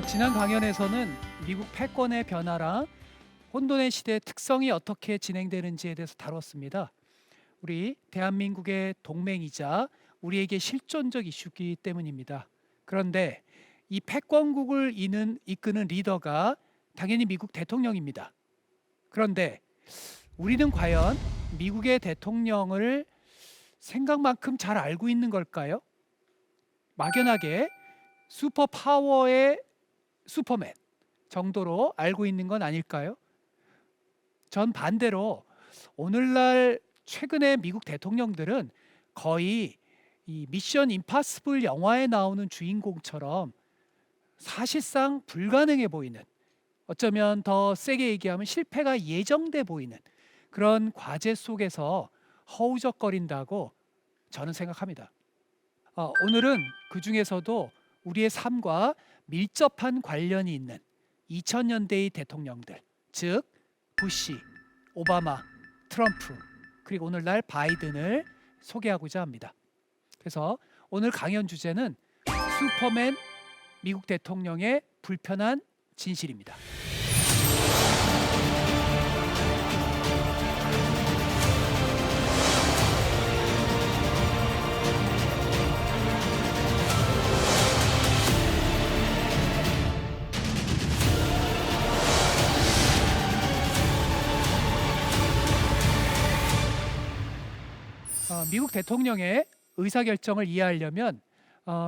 지난 강연에서는 미국 패권의 변화랑 혼돈의 시대의 특성이 어떻게 진행되는지에 대해서 다뤘습니다. 우리 대한민국의 동맹이자 우리에게 실존적 이슈이기 때문입니다. 그런데 이 패권국을 이끄는 리더가 당연히 미국 대통령입니다. 그런데 우리는 과연 미국의 대통령을 생각만큼 잘 알고 있는 걸까요? 막연하게 슈퍼파워의 슈퍼맨 정도로 알고 있는 건 아닐까요? 전 반대로 오늘날 최근의 미국 대통령들은 거의 이 미션 임파서블 영화에 나오는 주인공처럼 사실상 불가능해 보이는, 어쩌면 더 세게 얘기하면 실패가 예정돼 보이는 그런 과제 속에서 허우적거린다고 저는 생각합니다. 오늘은 그 중에서도 우리의 삶과 밀접한 관련이 있는 2000년대의 대통령들, 즉 부시, 오바마, 트럼프, 그리고 오늘날 바이든을 소개하고자 합니다. 그래서 오늘 강연 주제는 슈퍼맨 미국 대통령의 불편한 진실입니다. 미국 대통령의 의사결정을 이해하려면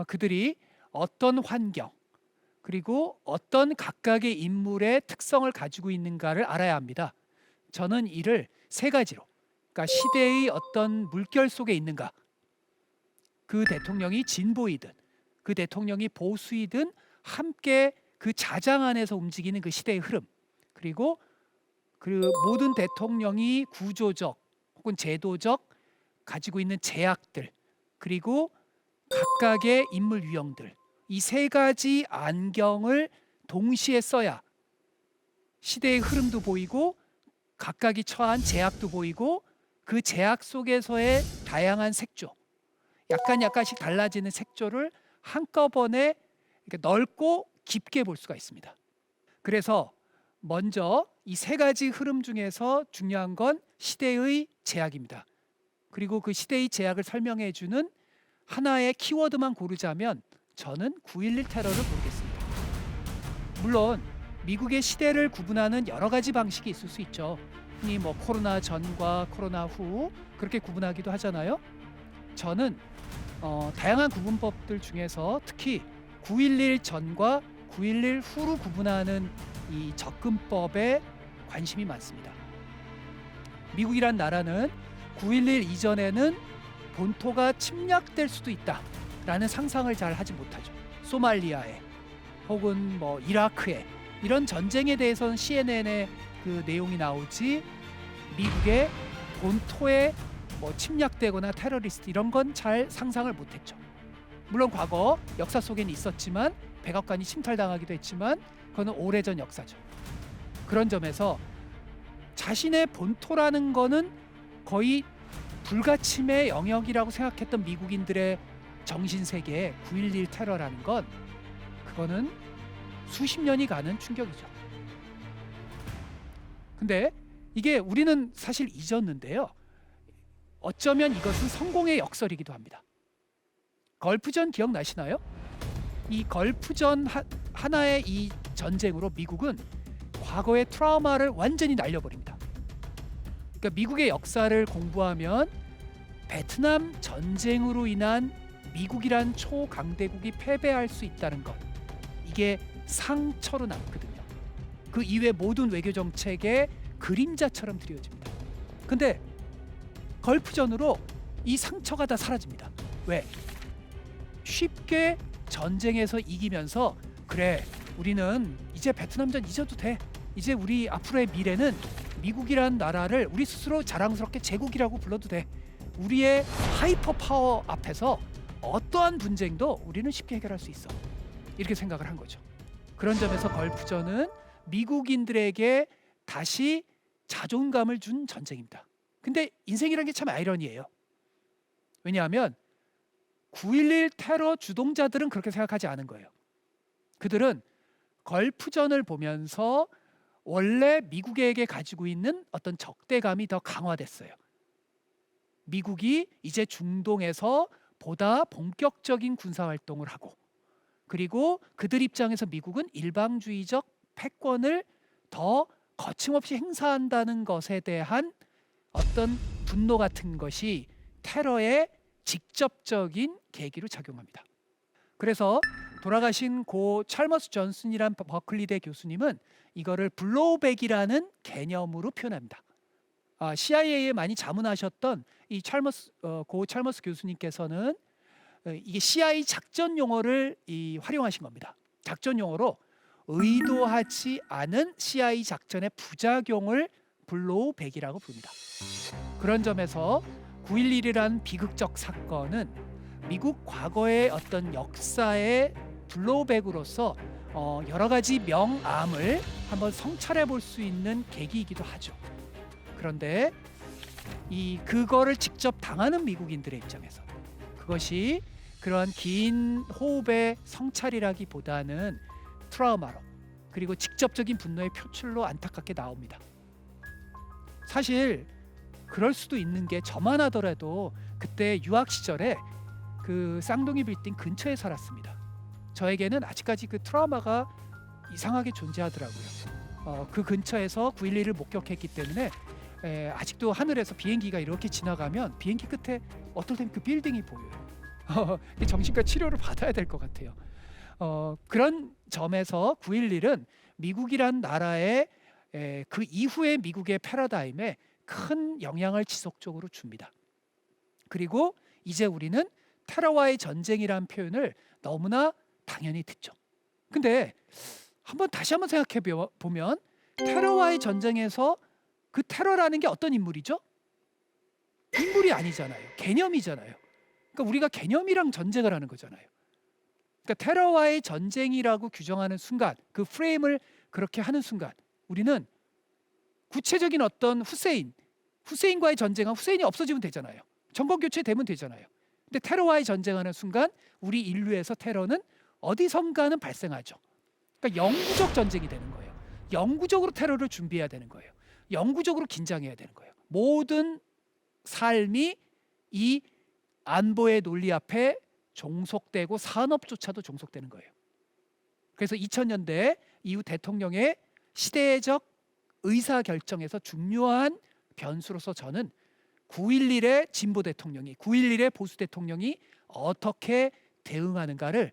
그들이 어떤 환경, 그리고 어떤 각각의 인물의 특성을 가지고 있는가를 알아야 합니다. 저는 이를 세 가지로, 그러니까 시대의 어떤 물결 속에 있는가, 그 대통령이 진보이든 그 대통령이 보수이든 함께 그 자장 안에서 움직이는 그 시대의 흐름, 그리고 그 모든 대통령이 구조적 혹은 제도적 가지고 있는 제약들, 그리고 각각의 인물 유형들, 이 세 가지 안경을 동시에 써야 시대의 흐름도 보이고 각각이 처한 제약도 보이고 그 제약 속에서의 다양한 색조, 약간씩 달라지는 색조를 한꺼번에 이렇게 넓고 깊게 볼 수가 있습니다. 그래서 먼저 이 세 가지 흐름 중에서 중요한 건 시대의 제약입니다. 그리고 그 시대의 제약을 설명해 주는 하나의 키워드만 고르자면 저는 9.11 테러를 고르겠습니다. 물론 미국의 시대를 구분하는 여러 가지 방식이 있을 수 있죠. 흔히 코로나 전과 코로나 후 그렇게 구분하기도 하잖아요. 저는 다양한 구분법들 중에서 특히 9.11 전과 9.11 후로 구분하는 이 접근법에 관심이 많습니다. 미국이란 나라는 9.11 이전에는 본토가 침략될 수도 있다라는 상상을 잘 하지 못하죠. 소말리아에 혹은 이라크에 이런 전쟁에 대해서는 CNN에 그 내용이 나오지, 미국의 본토에 침략되거나 테러리스트 이런 건 잘 상상을 못했죠. 물론 과거 역사 속에는 있었지만 백악관이 침탈당하기도 했지만 그거는 오래전 역사죠. 그런 점에서 자신의 본토라는 거는 거의 불가침의 영역이라고 생각했던 미국인들의 정신세계에 9.11 테러라는 건 그거는 수십 년이 가는 충격이죠. 근데 이게 우리는 사실 잊었는데요. 어쩌면 이것은 성공의 역설이기도 합니다. 걸프전 기억나시나요? 이 걸프전 하나의 이 전쟁으로 미국은 과거의 트라우마를 완전히 날려버립니다. 그러니까 미국의 역사를 공부하면 베트남 전쟁으로 인한 미국이란 초강대국이 패배할 수 있다는 것, 이게 상처로 남거든요. 그 이외 모든 외교 정책의 그림자처럼 드리워집니다. 근데 걸프전으로 이 상처가 다 사라집니다. 왜? 쉽게 전쟁에서 이기면서 그래, 우리는 이제 베트남전 잊어도 돼. 이제 우리 앞으로의 미래는 미국이란 나라를 우리 스스로 자랑스럽게 제국이라고 불러도 돼. 우리의 하이퍼 파워 앞에서 어떠한 분쟁도 우리는 쉽게 해결할 수 있어. 이렇게 생각을 한 거죠. 그런 점에서 걸프전은 미국인들에게 다시 자존감을 준 전쟁입니다. 근데 인생이라는 게 참 아이러니해요. 왜냐하면 9.11 테러 주동자들은 그렇게 생각하지 않은 거예요. 그들은 걸프전을 보면서 원래 미국에게 가지고 있는 어떤 적대감이 더 강화됐어요. 미국이 이제 중동에서 보다 본격적인 군사활동을 하고, 그리고 그들 입장에서 미국은 일방주의적 패권을 더 거침없이 행사한다는 것에 대한 어떤 분노 같은 것이 테러의 직접적인 계기로 작용합니다. 그래서 돌아가신 고 찰머스 존슨이란 버클리대 교수님은 이거를 블로우백이라는 개념으로 표현합니다. CIA에 많이 자문하셨던 이 고 찰머스 교수님께서는 이게 CIA 작전 용어를 활용하신 겁니다. 작전 용어로 의도하지 않은 CIA 작전의 부작용을 블로우백이라고 부릅니다. 그런 점에서 9.11이라는 비극적 사건은 미국 과거의 어떤 역사의 블로우백으로서 여러 가지 명암을 한번 성찰해 볼 수 있는 계기이기도 하죠. 그런데 그거를 직접 당하는 미국인들의 입장에서 그것이 그러한 긴 호흡의 성찰이라기보다는 트라우마로, 그리고 직접적인 분노의 표출로 안타깝게 나옵니다. 사실 그럴 수도 있는 게, 저만 하더라도 그때 유학 시절에 그 쌍둥이 빌딩 근처에 살았습니다. 저에게는 아직까지 그 트라우마가 이상하게 존재하더라고요. 그 근처에서 9.11을 목격했기 때문에 아직도 하늘에서 비행기가 이렇게 지나가면 비행기 끝에 어떨 땐 그 빌딩이 보여요. 정신과 치료를 받아야 될 것 같아요. 그런 점에서 9.11은 미국이란 나라의 그 이후의 미국의 패러다임에 큰 영향을 지속적으로 줍니다. 그리고 이제 우리는 테러와의 전쟁이란 표현을 너무나 당연히 듣죠. 근데 다시 한번 생각해 보면 테러와의 전쟁에서 그 테러라는 게 어떤 인물이죠? 인물이 아니잖아요. 개념이잖아요. 그러니까 우리가 개념이랑 전쟁을 하는 거잖아요. 그러니까 테러와의 전쟁이라고 규정하는 순간, 그 프레임을 그렇게 하는 순간, 우리는 구체적인 어떤 후세인과의 전쟁은 후세인이 없어지면 되잖아요. 정권 교체되면 되잖아요. 근데 테러와의 전쟁하는 순간 우리 인류에서 테러는 어디선가는 발생하죠. 그러니까 영구적 전쟁이 되는 거예요. 영구적으로 테러를 준비해야 되는 거예요. 영구적으로 긴장해야 되는 거예요. 모든 삶이 이 안보의 논리 앞에 종속되고 산업조차도 종속되는 거예요. 그래서 2000년대 이후 대통령의 시대적 의사결정에서 중요한 변수로서 저는 9.11의 진보 대통령이, 9.11의 보수 대통령이 어떻게 대응하는가를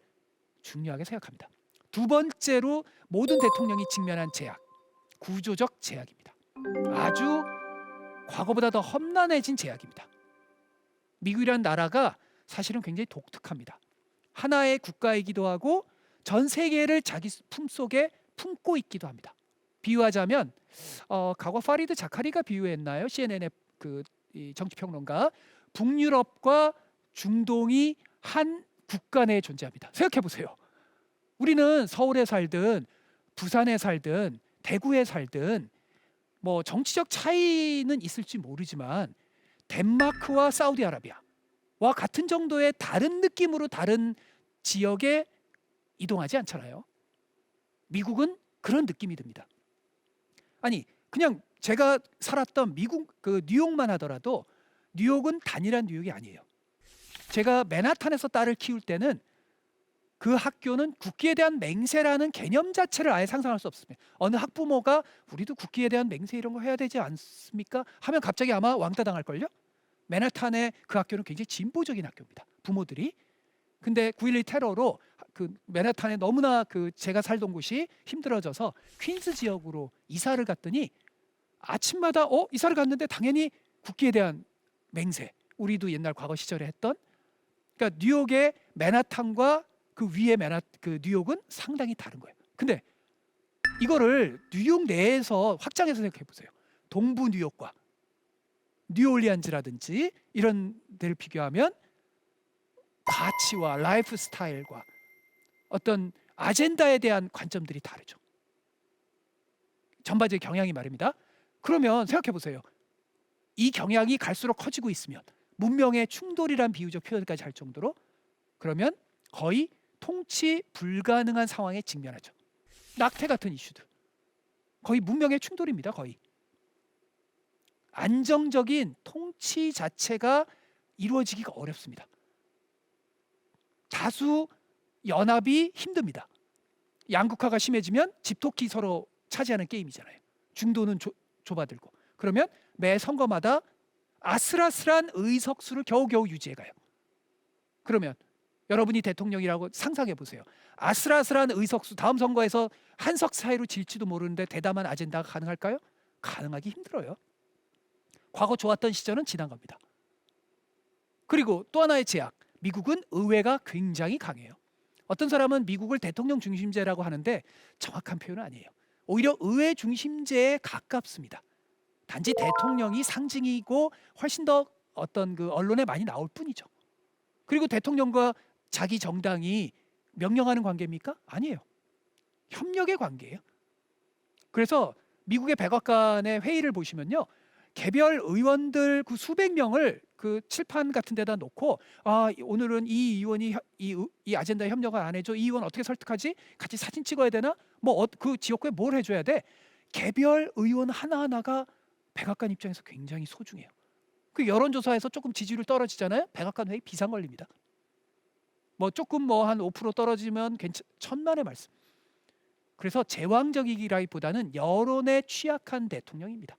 중요하게 생각합니다. 두 번째로 모든 대통령이 직면한 제약, 구조적 제약입니다. 아주 과거보다 더 험난해진 제약입니다. 미국이라는 나라가 사실은 굉장히 독특합니다. 하나의 국가이기도 하고 전 세계를 자기 품속에 품고 있기도 합니다. 비유하자면 과거 파리드 자카리가 비유했나요? CNN의 이 정치평론가. 북유럽과 중동이 한 국가 내에 존재합니다. 생각해 보세요. 우리는 서울에 살든 부산에 살든 대구에 살든 뭐 정치적 차이는 있을지 모르지만 덴마크와 사우디아라비아와 같은 정도의 다른 느낌으로 다른 지역에 이동하지 않잖아요. 미국은 그런 느낌이 듭니다. 아니, 그냥 제가 살았던 미국 뉴욕만 하더라도 뉴욕은 단일한 뉴욕이 아니에요. 제가 맨하탄에서 딸을 키울 때는 그 학교는 국기에 대한 맹세라는 개념 자체를 아예 상상할 수 없습니다. 어느 학부모가 우리도 국기에 대한 맹세 이런 거 해야 되지 않습니까? 하면 갑자기 아마 왕따 당할걸요? 맨하탄의 그 학교는 굉장히 진보적인 학교입니다. 부모들이. 근데 9.11 테러로 맨하탄에 너무나 제가 살던 곳이 힘들어져서 퀸스 지역으로 이사를 갔더니 아침마다 이사를 갔는데 당연히 국기에 대한 맹세, 우리도 옛날 과거 시절에 했던, 그러니까 뉴욕의 맨하탄과 그 위에 뉴욕은 상당히 다른 거예요. 근데 이거를 뉴욕 내에서 확장해서 생각해 보세요. 동부 뉴욕과 뉴올리안즈라든지 이런 데를 비교하면 가치와 라이프 스타일과 어떤 아젠다에 대한 관점들이 다르죠. 전반적인 경향이 말입니다. 그러면 생각해 보세요. 이 경향이 갈수록 커지고 있으면 문명의 충돌이란 비유적 표현까지 할 정도로, 그러면 거의 통치 불가능한 상황에 직면하죠. 낙태 같은 이슈들. 거의 문명의 충돌입니다. 거의. 안정적인 통치 자체가 이루어지기가 어렵습니다. 다수 연합이 힘듭니다. 양극화가 심해지면 집토끼 서로 차지하는 게임이잖아요. 중도는 좁아들고. 그러면 매 선거마다 아슬아슬한 의석수를 겨우겨우 유지해가요. 그러면 여러분이 대통령이라고 상상해 보세요. 아슬아슬한 의석수, 다음 선거에서 한석 차이로 질지도 모르는데 대담한 아젠다가 가능할까요? 가능하기 힘들어요. 과거 좋았던 시절은 지난 겁니다. 그리고 또 하나의 제약, 미국은 의회가 굉장히 강해요. 어떤 사람은 미국을 대통령 중심제라고 하는데 정확한 표현은 아니에요. 오히려 의회 중심제에 가깝습니다. 단지 대통령이 상징이고 훨씬 더 어떤 그 언론에 많이 나올 뿐이죠. 그리고 대통령과 자기 정당이 명령하는 관계입니까? 아니에요. 협력의 관계예요. 그래서 미국의 백악관의 회의를 보시면요, 개별 의원들 그 수백 명을 그 칠판 같은 데다 놓고, 오늘은 이 의원이 이 아젠다에 협력을 안 해줘, 이 의원 어떻게 설득하지? 같이 사진 찍어야 되나? 뭐 그 지역구에 뭘 해줘야 돼? 개별 의원 하나하나가 백악관 입장에서 굉장히 소중해요. 그 여론조사에서 조금 지지율 떨어지잖아요. 백악관 회의 비상 걸립니다. 뭐 조금 뭐 한 5% 떨어지면 천만의 말씀. 그래서 제왕적이기라기보다는 여론에 취약한 대통령입니다.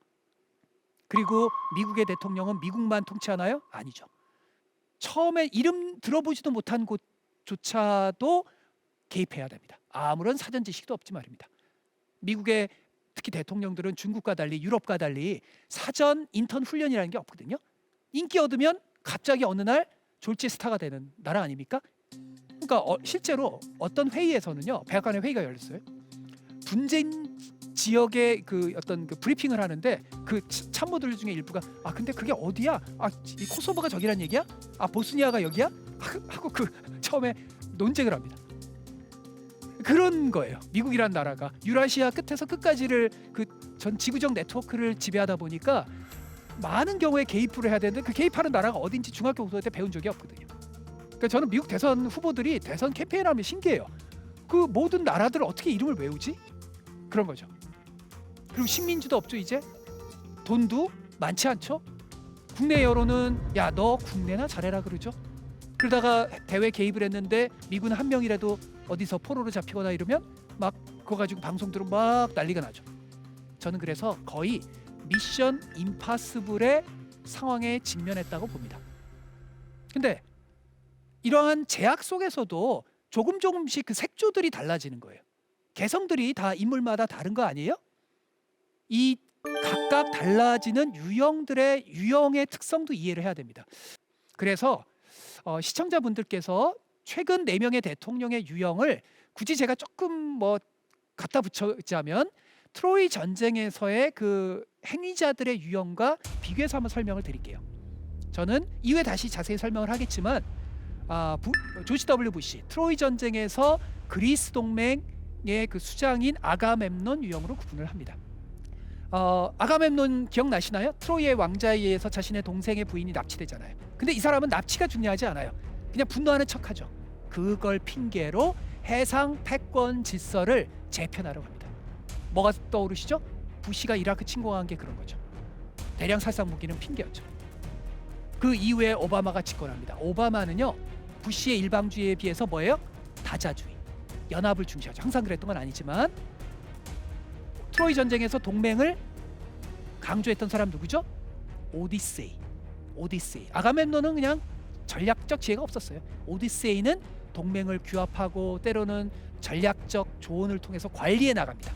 그리고 미국의 대통령은 미국만 통치하나요? 아니죠. 처음에 이름 들어보지도 못한 곳조차도 개입해야 됩니다. 아무런 사전 지식도 없지 말입니다. 미국의 특히 대통령들은 중국과 달리, 유럽과 달리 사전 인턴 훈련이라는 게 없거든요. 인기 얻으면 갑자기 어느 날 졸지에 스타가 되는 나라 아닙니까? 그러니까 실제로 어떤 회의에서는요, 백악관의 회의가 열렸어요. 분쟁 지역의 그 어떤 그 브리핑을 하는데 그 참모들 중에 일부가 근데 그게 어디야? 이 코소보가 저기란 얘기야? 보스니아가 여기야? 하고 그 처음에 논쟁을 합니다. 그런 거예요. 미국이란 나라가 유라시아 끝에서 끝까지를 그 전 지구적 네트워크를 지배하다 보니까 많은 경우에 개입을 해야 되는데 그 개입하는 나라가 어딘지 중학교 고등학교 때 배운 적이 없거든요. 그러니까 저는 미국 대선 후보들이 대선 캠페인하면 신기해요. 그 모든 나라들 어떻게 이름을 외우지? 그런 거죠. 그리고 식민지도 없죠. 이제 돈도 많지 않죠. 국내 여론은 야, 너 국내나 잘해라 그러죠. 그러다가 대회 개입을 했는데 미군 한 명이라도 어디서 포로로 잡히거나 이러면 막 그거 가지고 방송들은 막 난리가 나죠. 저는 그래서 거의 미션 임파서블의 상황에 직면했다고 봅니다. 근데 이러한 제약 속에서도 조금씩 그 색조들이 달라지는 거예요. 개성들이 다 인물마다 다른 거 아니에요? 이 각각 달라지는 유형들의 유형의 특성도 이해를 해야 됩니다. 그래서 시청자분들께서 최근 4명의 대통령의 유형을 굳이 제가 조금 뭐 갖다 붙여자면 트로이 전쟁에서의 그 행위자들의 유형과 비교해서 한번 설명을 드릴게요. 저는 이후에 다시 자세히 설명을 하겠지만 조지 W 부시 트로이 전쟁에서 그리스 동맹의 그 수장인 아가멤논 유형으로 구분을 합니다. 아가멤논 기억나시나요? 트로이의 왕자에 의해서 자신의 동생의 부인이 납치되잖아요. 근데 이 사람은 납치가 중요하지 않아요. 그냥 분노하는 척하죠. 그걸 핑계로 해상 패권 질서를 재편하려고 합니다. 뭐가 떠오르시죠? 부시가 이라크 침공한 게 그런 거죠. 대량 살상 무기는 핑계였죠. 그 이후에 오바마가 집권합니다. 오바마는요, 부시의 일방주의에 비해서 뭐예요? 다자주의, 연합을 중시하죠. 항상 그랬던 건 아니지만 트로이 전쟁에서 동맹을 강조했던 사람 누구죠? 오디세이. 아가멤논은 그냥 전략적 지혜가 없었어요. 오디세이는 동맹을 규합하고 때로는 전략적 조언을 통해서 관리해 나갑니다.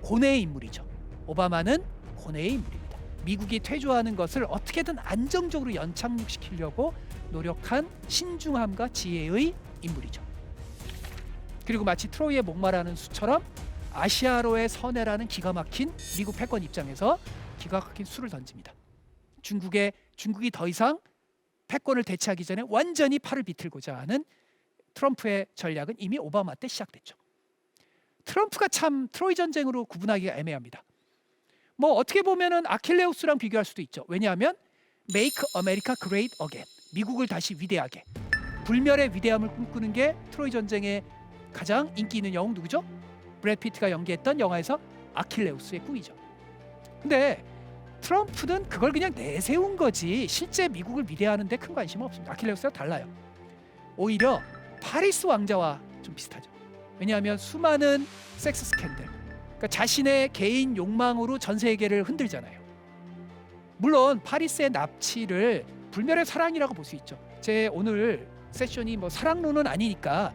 고뇌의 인물이죠. 오바마는 고뇌의 인물입니다. 미국이 퇴조하는 것을 어떻게든 안정적으로 연착륙시키려고 노력한 신중함과 지혜의 인물이죠. 그리고 마치 트로이의 목마라는 수처럼 아시아로의 선해라는 기가 막힌 미국 패권 입장에서 기가 막힌 수를 던집니다. 중국이 더 이상 패권을 대체하기 전에 완전히 팔을 비틀고자 하는 트럼프의 전략은 이미 오바마 때 시작됐죠. 트럼프가 참 트로이 전쟁으로 구분하기가 애매합니다. 뭐 어떻게 보면은 아킬레우스랑 비교할 수도 있죠. 왜냐하면 Make America Great Again, 미국을 다시 위대하게, 불멸의 위대함을 꿈꾸는 게 트로이 전쟁의 가장 인기 있는 영웅 누구죠? 브래드 피트가 연기했던 영화에서 아킬레우스의 꿈이죠. 근데 트럼프는 그걸 그냥 내세운 거지 실제 미국을 미래하는 데 큰 관심은 없습니다. 아킬레우스가 달라요. 오히려 파리스 왕자와 좀 비슷하죠. 왜냐하면 수많은 섹스 스캔들, 그러니까 자신의 개인 욕망으로 전 세계를 흔들잖아요. 물론 파리스의 납치를 불멸의 사랑이라고 볼 수 있죠. 제 오늘 세션이 뭐 사랑론은 아니니까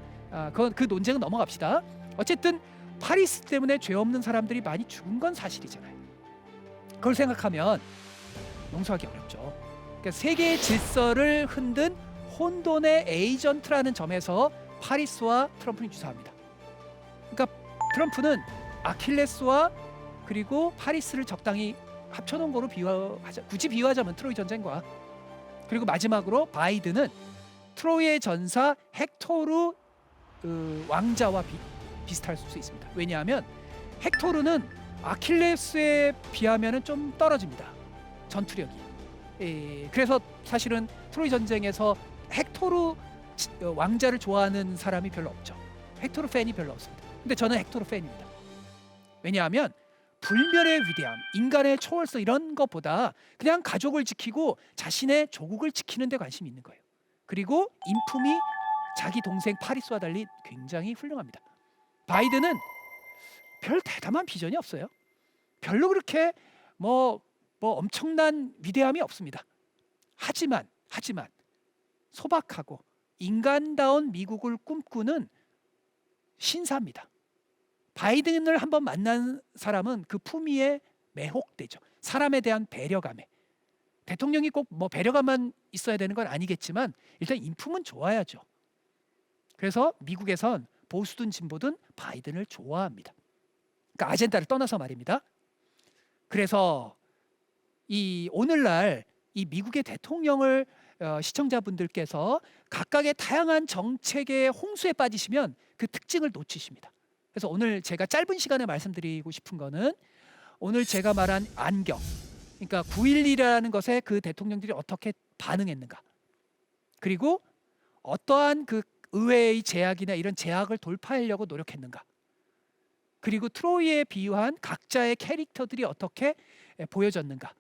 그 논쟁은 넘어갑시다. 어쨌든 파리스 때문에 죄 없는 사람들이 많이 죽은 건 사실이잖아요. 그걸 생각하면 용서하기 어렵죠. 그러니까 세계의 질서를 흔든 혼돈의 에이전트라는 점에서 파리스와 트럼프는 유사합니다. 그러니까 트럼프는 아킬레스와 그리고 파리스를 적당히 합쳐놓은 거로 굳이 비유하자면 트로이 전쟁과, 그리고 마지막으로 바이든은 트로이의 전사 헥토르 왕자와 비슷할 수 있습니다. 왜냐하면 헥토르는 아킬레스에 비하면 좀 떨어집니다. 전투력이. 그래서 사실은 트로이 전쟁에서 헥토르 왕자를 좋아하는 사람이 별로 없죠. 헥토르 팬이 별로 없습니다. 근데 저는 헥토르 팬입니다. 왜냐하면 불멸의 위대함, 인간의 초월성 이런 것보다 그냥 가족을 지키고 자신의 조국을 지키는 데 관심이 있는 거예요. 그리고 인품이 자기 동생 파리스와 달리 굉장히 훌륭합니다. 바이든은 별 대담한 비전이 없어요. 별로 그렇게 뭐 엄청난 위대함이 없습니다. 하지만 소박하고 인간다운 미국을 꿈꾸는 신사입니다. 바이든을 한번 만난 사람은 그 품위에 매혹되죠. 사람에 대한 배려감에. 대통령이 꼭 뭐 배려감만 있어야 되는 건 아니겠지만 일단 인품은 좋아야죠. 그래서 미국에선 보수든 진보든 바이든을 좋아합니다. 그러니까 아젠다를 떠나서 말입니다. 그래서 이 오늘날 이 미국의 대통령을 시청자분들께서 각각의 다양한 정책의 홍수에 빠지시면 그 특징을 놓치십니다. 그래서 오늘 제가 짧은 시간에 말씀드리고 싶은 거는 오늘 제가 말한 안경, 그러니까 9.11이라는 것에 그 대통령들이 어떻게 반응했는가, 그리고 어떠한 그 의회의 제약이나 이런 제약을 돌파하려고 노력했는가, 그리고 트로이에 비유한 각자의 캐릭터들이 어떻게 보여졌는가,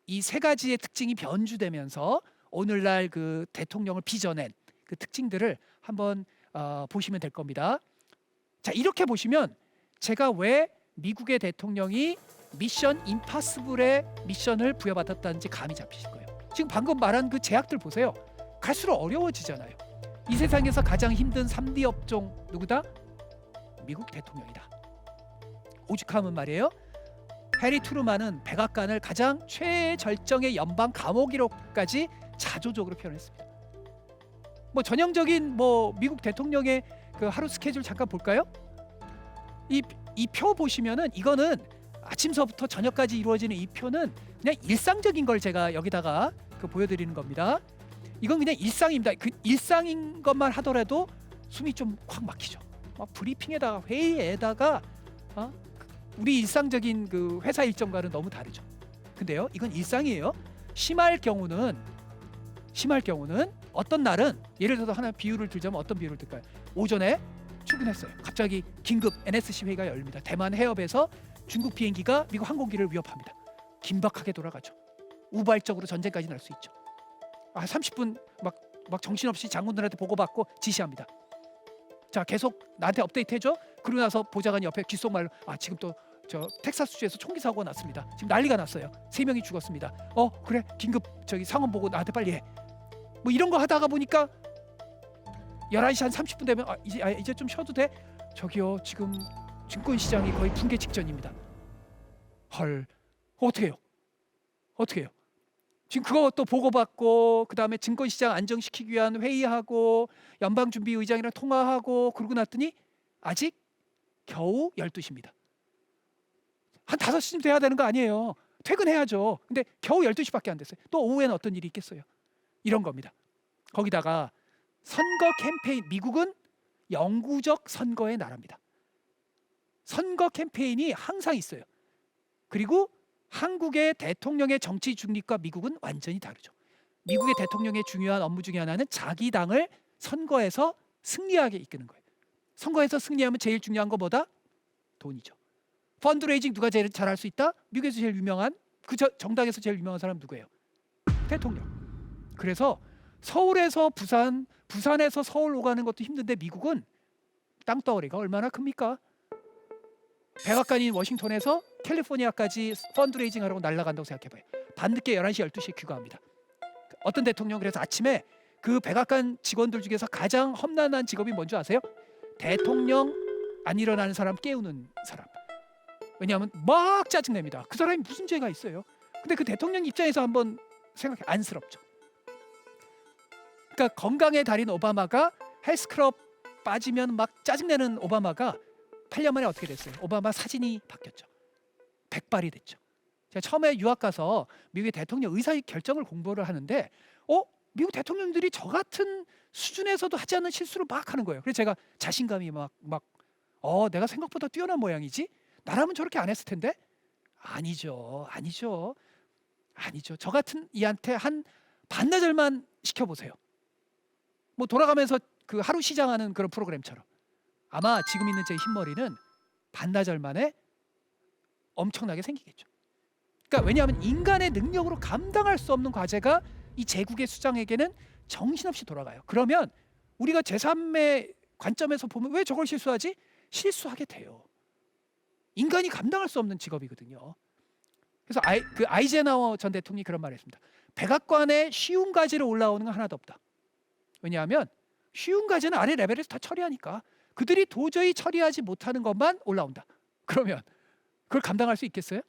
이 세 가지의 특징이 변주되면서 오늘날 그 대통령을 빚어낸 그 특징들을 한번 보시면 될 겁니다. 자, 이렇게 보시면 제가 왜 미국의 대통령이 미션 임파서블의 미션을 부여받았다는지 감이 잡히실 거예요. 지금 방금 말한 그 제약들 보세요. 갈수록 어려워지잖아요. 이 세상에서 가장 힘든 3D 업종 누구다? 미국 대통령이다. 오죽하면 말이에요. 해리 트루만은 백악관을 가장 최절정의 연방 감옥이로까지 자조적으로 표현했습니다. 뭐 전형적인 미국 대통령의 그 하루 스케줄 잠깐 볼까요? 이 표 보시면은 이거는 아침서부터 저녁까지 이루어지는 이 표는 그냥 일상적인 걸 제가 여기다가 보여드리는 겁니다. 이건 그냥 일상입니다. 그 일상인 것만 하더라도 숨이 좀 콱 막히죠. 막 브리핑에다가 회의에다가 우리 일상적인 그 회사 일정과는 너무 다르죠. 근데요, 이건 일상이에요. 심할 경우는 어떤 날은 예를 들어서 하나 비유를 들자면 어떤 비유를 들까요? 오전에 출근했어요. 갑자기 긴급 NSC 회의가 열립니다. 대만 해협에서 중국 비행기가 미국 항공기를 위협합니다. 긴박하게 돌아가죠. 우발적으로 전쟁까지 날 수 있죠. 30분 막 정신없이 장군들한테 보고받고 지시합니다. 자, 계속 나한테 업데이트 해줘. 그러고 나서 보좌관이 옆에 귓속말로 지금 또 저 텍사스주에서 총기 사고가 났습니다. 지금 난리가 났어요. 3명이 죽었습니다. 그래, 긴급 상황 보고 나한테 빨리 해. 뭐 이런 거 하다가 보니까 11시 한 30분 되면 이제 좀 쉬어도 돼? 저기요, 지금 증권시장이 거의 붕괴 직전입니다. 헐, 어떻게 해요? 지금 그거 또 보고받고 그 다음에 증권시장 안정시키기 위한 회의하고 연방준비의장이랑 통화하고 그러고 났더니 아직 겨우 12시입니다. 한 5시쯤 돼야 되는 거 아니에요. 퇴근해야죠. 근데 겨우 12시밖에 안 됐어요. 또 오후에는 어떤 일이 있겠어요. 이런 겁니다. 거기다가 선거 캠페인, 미국은 영구적 선거의 나라입니다. 선거 캠페인이 항상 있어요. 그리고 한국의 대통령의 정치 중립과 미국은 완전히 다르죠. 미국의 대통령의 중요한 업무 중에 하나는 자기 당을 선거에서 승리하게 이끄는 거예요. 선거에서 승리하면 제일 중요한 거 뭐다? 돈이죠. 펀드레이징 누가 제일 잘할 수 있다? 미국에서 제일 유명한 정당에서 제일 유명한 사람 누구예요? 대통령. 그래서 서울에서 부산, 부산에서 서울 오가는 것도 힘든데 미국은 땅덩어리가 얼마나 큽니까? 백악관인 워싱턴에서 캘리포니아까지 펀드레이징 하라고 날아간다고 생각해봐요. 밤늦게 11시, 12시에 귀가합니다. 어떤 대통령 그래서 아침에 그 백악관 직원들 중에서 가장 험난한 직업이 뭔지 아세요? 대통령 안 일어나는 사람 깨우는 사람. 왜냐하면 막 짜증냅니다. 그 사람이 무슨 죄가 있어요? 근데 그 대통령 입장에서 한번 생각해, 안쓰럽죠. 그러니까 건강의 달인 오바마가 헬스클럽 빠지면 막 짜증내는 오바마가 8년 만에 어떻게 됐어요? 오바마 사진이 바뀌었죠. 백발이 됐죠. 제가 처음에 유학 가서 미국의 대통령 의사 결정을 공부를 하는데 미국 대통령들이 저 같은 수준에서도 하지 않는 실수를 막 하는 거예요. 그래서 제가 자신감이 막 내가 생각보다 뛰어난 모양이지? 나라면 저렇게 안 했을 텐데? 아니죠. 저 같은 이한테 한 반나절만 시켜보세요. 뭐 돌아가면서 그 하루 시장하는 그런 프로그램처럼 아마 지금 있는 제 흰머리는 반나절 만에 엄청나게 생기겠죠. 그러니까 왜냐하면 인간의 능력으로 감당할 수 없는 과제가 이 제국의 수장에게는 정신없이 돌아가요. 그러면 우리가 제3의 관점에서 보면 왜 저걸 실수하지? 실수하게 돼요. 인간이 감당할 수 없는 직업이거든요. 그래서 아이젠하워 전 대통령이 그런 말을 했습니다. 백악관에 쉬운 과제로 올라오는 건 하나도 없다. 왜냐하면 쉬운 과제는 아래 레벨에서 다 처리하니까 그들이 도저히 처리하지 못하는 것만 올라온다. 그러면 그걸 감당할 수 있겠어요?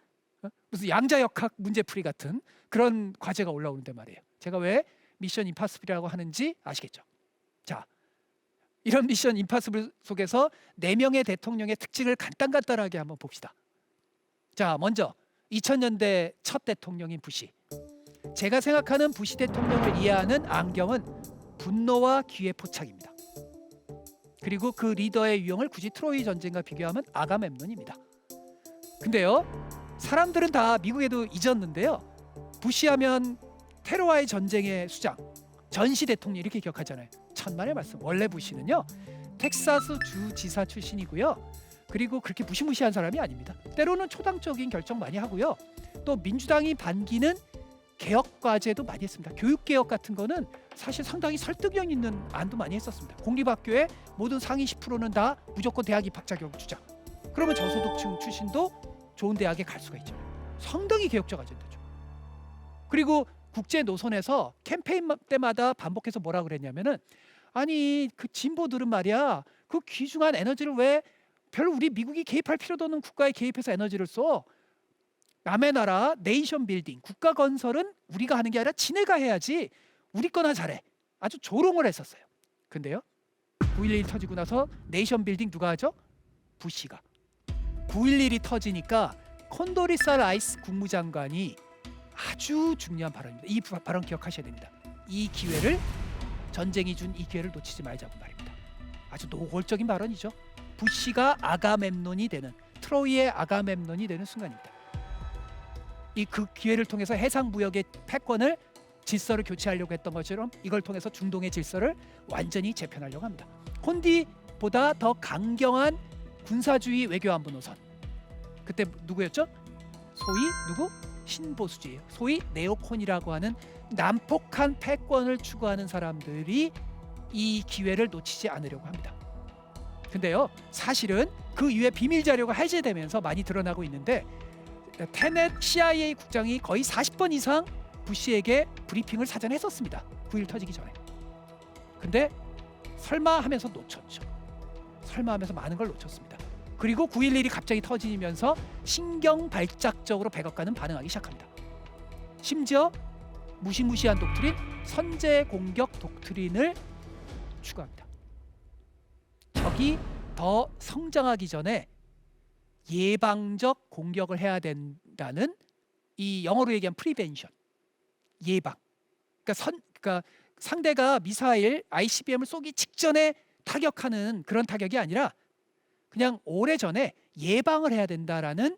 무슨 양자역학 문제풀이 같은 그런 과제가 올라오는데 말이에요. 제가 왜 미션 임파서블이라고 하는지 아시겠죠? 자, 이런 미션 임파서블 속에서 4명의 대통령의 특징을 간단하게 한번 봅시다. 자, 먼저 2000년대 첫 대통령인 부시. 제가 생각하는 부시 대통령을 이해하는 안경은 분노와 기회 포착입니다. 그리고 그 리더의 유형을 굳이 트로이 전쟁과 비교하면 아가멤논입니다. 근데요, 사람들은 다 미국에도 잊었는데요, 부시하면 테러와의 전쟁의 수장, 전시 대통령 이렇게 기억하잖아요. 천만의 말씀. 원래 부시는요 텍사스 주지사 출신이고요. 그리고 그렇게 무시무시한 사람이 아닙니다. 때로는 초당적인 결정 많이 하고요. 또 민주당이 반기는 개혁 과제도 많이 했습니다. 교육개혁 같은 거는 사실 상당히 설득력 있는 안도 많이 했었습니다. 공립학교의 모든 상위 10%는 다 무조건 대학 입학 자격 주장. 그러면 저소득층 출신도 좋은 대학에 갈 수가 있잖아요. 상당히 개혁적 아젠다죠. 그리고 국제 노선에서 캠페인 때마다 반복해서 뭐라 그랬냐면은 아니 그 진보들은 말이야 그 귀중한 에너지를 왜 별로 우리 미국이 개입할 필요도 없는 국가에 개입해서 에너지를 써. 남의 나라 네이션 빌딩 국가 건설은 우리가 하는 게 아니라 지네가 해야지 우리 거나 잘해. 아주 조롱을 했었어요. 근데요 9.11 터지고 나서 네이션 빌딩 누가 하죠? 부시가. 9.11이 터지니까 콘도리사 라이스 국무장관이 아주 중요한 발언입니다. 이 발언 기억하셔야 됩니다. 이 기회를 전쟁이 준 이 기회를 놓치지 말자고 말입니다. 아주 노골적인 발언이죠. 부시가 아가멤논이 되는 트로이의 아가멤논이 되는 순간입니다. 이 그 기회를 통해서 해상 무역의 패권을 질서를 교체하려고 했던 것처럼 이걸 통해서 중동의 질서를 완전히 재편하려고 합니다. 콘디보다 더 강경한 군사주의 외교안보 노선. 그때 누구였죠? 소위 누구? 신보수주의, 소위 네오콘이라고 하는 난폭한 패권을 추구하는 사람들이 이 기회를 놓치지 않으려고 합니다. 근데요 사실은 그 이후에 비밀 자료가 해제되면서 많이 드러나고 있는데 테넷 CIA 국장이 거의 40번 이상 부시에게 브리핑을 사전에 했었습니다. 9.11 터지기 전에. 근데 설마 하면서 놓쳤죠. 설마 하면서 많은 걸 놓쳤습니다. 그리고 9.11이 갑자기 터지면서 신경발작적으로 백악관은 반응하기 시작합니다. 심지어 무시무시한 독트린, 선제 공격 독트린을 추구합니다. 적이 더 성장하기 전에 예방적 공격을 해야 된다는 이 영어로 얘기한 프리벤션, 예방. 그러니까 상대가 미사일, ICBM을 쏘기 직전에 타격하는 그런 타격이 아니라 그냥 오래전에 예방을 해야 된다라는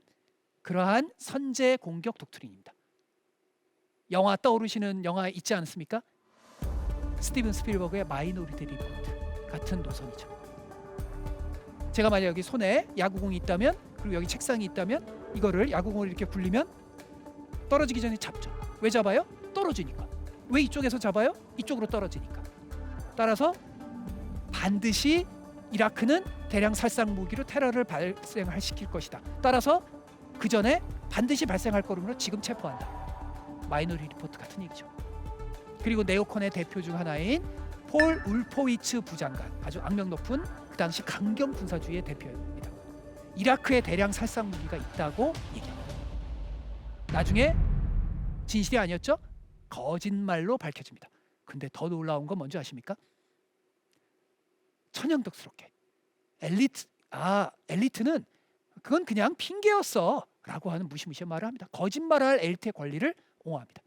그러한 선제 공격 독트린입니다. 영화 떠오르시는 영화 있지 않습니까? 스티븐 스필버그의 마이노리티 리포트 같은 노선이죠. 제가 만약 여기 손에 야구공이 있다면, 그리고 여기 책상이 있다면, 이거를 야구공을 이렇게 굴리면 떨어지기 전에 잡죠. 왜 잡아요? 떨어지니까. 왜 이쪽에서 잡아요? 이쪽으로 떨어지니까. 따라서 반드시 이라크는 대량 살상 무기로 테러를 발생시킬 것이다. 따라서 그 전에 반드시 발생할 거므로 지금 체포한다. 마이너리 리포트 같은 얘기죠. 그리고 네오콘의 대표 중 하나인 폴 울포위츠 부장관, 아주 악명 높은 그 당시 강경 군사주의의 대표입니다. 이라크에 대량 살상 무기가 있다고 얘기합니다. 나중에 진실이 아니었죠? 거짓말로 밝혀집니다. 근데 더 놀라운 건 뭔지 아십니까? 천연덕스럽게 엘리트는 그건 그냥 핑계였어 라고 하는 무시무시한 말을 합니다. 거짓말할 엘리트의 권리를 옹호합니다.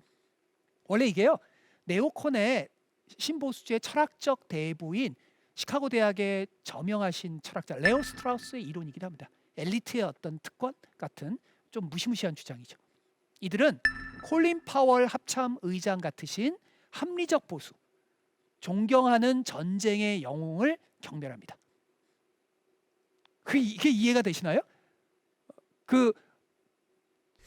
원래 이게요, 네오콘의 신보수주의 철학적 대부인 시카고 대학의 저명하신 철학자 레오 스트라우스의 이론이기도 합니다. 엘리트의 어떤 특권 같은 좀 무시무시한 주장이죠. 이들은 콜린 파월 합참 의장 같으신 합리적 보수, 존경하는 전쟁의 영웅을 경멸합니다. 이게 이해가 되시나요? 그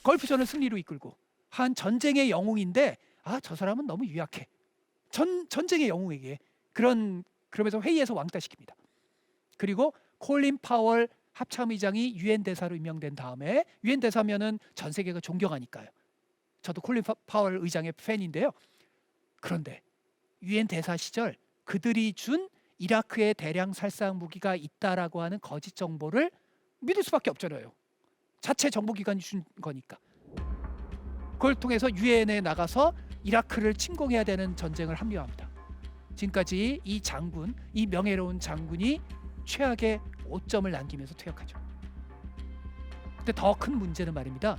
걸프전을 승리로 이끌고 한 전쟁의 영웅인데, 저 사람은 너무 유약해. 전쟁의 영웅에게 그러면서 회의에서 왕따시킵니다. 그리고 콜린 파월 합참의장이 유엔 대사로 임명된 다음에, 유엔 대사면은 전 세계가 존경하니까요. 저도 콜린 파월 의장의 팬인데요. 그런데 유엔 대사 시절 그들이 준 이라크에 대량 살상 무기가 있다라고 하는 거짓 정보를 믿을 수밖에 없잖아요. 자체 정보기관이 준 거니까. 그걸 통해서 유엔에 나가서 이라크를 침공해야 되는 전쟁을 합류합니다. 지금까지 이 명예로운 장군이 최악의 5점을 남기면서 퇴역하죠. 근데 더 큰 문제는 말입니다.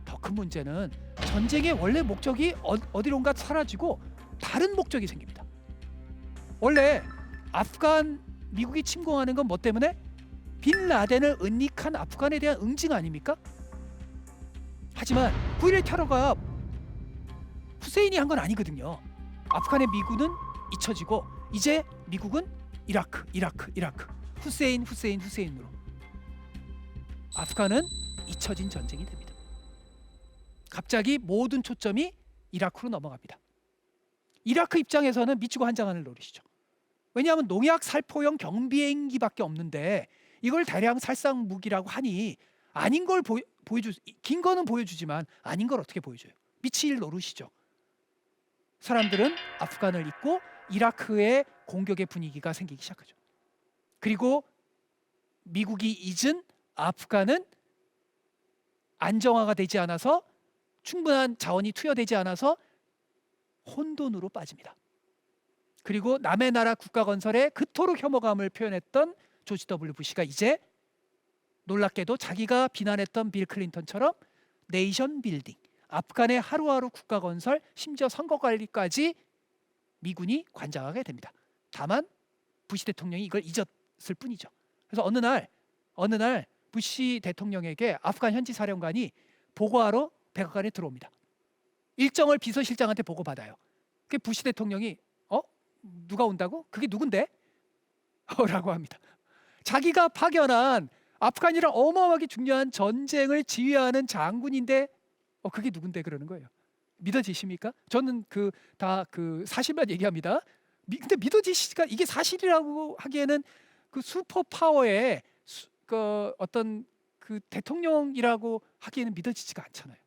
더 큰 문제는 전쟁의 원래 목적이 어디론가 사라지고 다른 목적이 생깁니다. 원래 아프간 미국이 침공하는 건 뭐 때문에? 빈 라덴을 은닉한 아프간에 대한 응징 아닙니까? 하지만 9.11 테러가 후세인이 한 건 아니거든요. 아프간의 미군은 잊혀지고 이제 미국은 이라크 후세인으로 아프간은 잊혀진 전쟁이 됩니다. 갑자기 모든 초점이 이라크로 넘어갑니다. 이라크 입장에서는 미치고 한장한을 노리시죠. 왜냐하면 농약 살포형 경비행기밖에 없는데 이걸 대량 살상 무기라고 하니 아닌 걸 긴 거는 보여주지만 아닌 걸 어떻게 보여줘요? 미칠 노릇이죠. 사람들은 아프간을 잊고 이라크의 공격의 분위기가 생기기 시작하죠. 그리고 미국이 잊은 아프간은 안정화가 되지 않아서, 충분한 자원이 투여되지 않아서 혼돈으로 빠집니다. 그리고 남의 나라 국가 건설에 그토록 혐오감을 표현했던 조지 W 부시가 이제 놀랍게도 자기가 비난했던 빌 클린턴처럼 네이션 빌딩, 아프간의 하루하루 국가 건설, 심지어 선거 관리까지 미군이 관장하게 됩니다. 다만 부시 대통령이 이걸 잊었을 뿐이죠. 그래서 어느 날 부시 대통령에게 아프간 현지 사령관이 보고하러 백악관에 들어옵니다. 일정을 비서실장한테 보고받아요. 그 부시 대통령이 누가 온다고? 그게 누군데? 라고 합니다. 자기가 파견한 아프간이란 어마어마하게 중요한 전쟁을 지휘하는 장군인데 그게 누군데 그러는 거예요. 믿어지십니까? 저는 다 사실만 얘기합니다. 근데 믿어지시가 이게 사실이라고 하기에는 그 슈퍼 파워의 어떤 대통령이라고 하기에는 믿어지지가 않잖아요.